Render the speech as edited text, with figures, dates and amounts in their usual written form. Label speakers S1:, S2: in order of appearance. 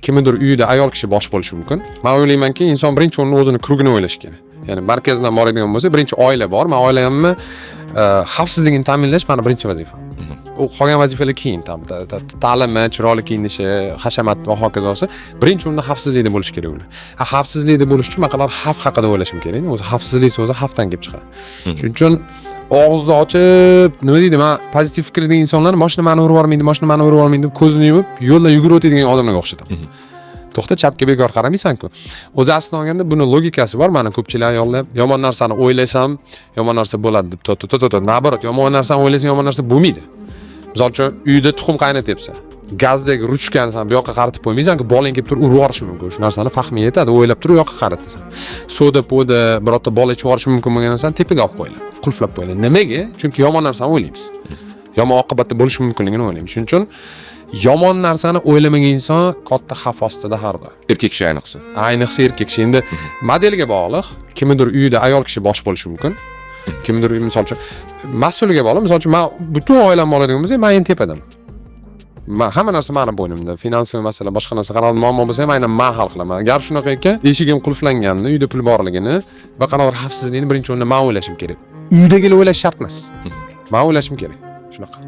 S1: kimnidir uyida ayol kishi bosh bo'lishi mumkin. Men o'ylaymanki, inson birinchi o'rinda o'zini krugini o'ylashi kerak. Ya'ni markazdan boradigan bo'lsa, birinchi oila bor. Men oilamni xavfsizligini ta'minlash meni birinchi vazifam. U qolgan vazifalar keyin ta'limi, chiroyli kiyinishi, hashamat va hokazosi. Birinchi o'rinda xavfsizlikda bo'lish kerak ular. Xavfsizlikda bo'lish uchun men qadar xavf haqida o'ylashim kerak. O'zi xavfsizlik so'zi xavfdan kelib chiqadi. Shuning uchun og'izni ochib, nima deydi, men pozitiv fikrdagi insonlar mashina meni urib yormaydi, mashina meni urib yormaydi deb ko'zini yumib, yo'lda yugurib o'tadigan odamlarga o'xshataman. To'xta, chapga bekor qaramaysan-ku. O'zi aslida olganda buni logikasi bor. Mana ko'pchilik ayollar yomon narsani o'ylasam, yomon narsa bo'ladi deb naborot, yomon narsani o'ylasang yomon narsa bo'lmaydi. Misol uchun uyda tuxum qaynatyapsan. Gazdagi ruchkani sen bu yoqqa qaratib qo'ymaysan-ku, bolang kelib turib urib yuborishi mumkin. Shu narsani fahmi yetadi, o'ylab turib u yoqqa qaratasan. Soda-poda birorta bola ichib yuborishi mumkin bo'lgan narsani tepaga olib qo'yiladi, qulflab qo'yiladi. Nimaga? Chunki yomon narsani o'ylaymiz. Yomon oqibatda bo'lishi mumkinligini o'ylaymiz. Shuning uchun yomon narsani o'ylamagan inson katta xavf ostida har doim.
S2: Erkak kishi ayniqsa.
S1: Ayniqsa erkak kishi. Endi modelga bog'liq. Kimnidir uyida ayol kishi bosh bo'lishi mumkin. Kimnidir uy, misol uchun mas'uliga bog'liq. Misol uchun men butun oilamni oladigan bo'lsa, men endi tepadan. Hamma narsa meni bo'ynimda. Finansiy masala, boshqa narsa qanday muammo bo'lsa ham aynan men hal qilaman. Agar shunaqa ekan, eshigim qulflanganini, uyda pul borligini va qanday xavfsizlikni birinchi o'rinda men o'ylashim kerak. Uydagilar o'ylash shart emas. Men o'ylashim kerak. Shunaqa.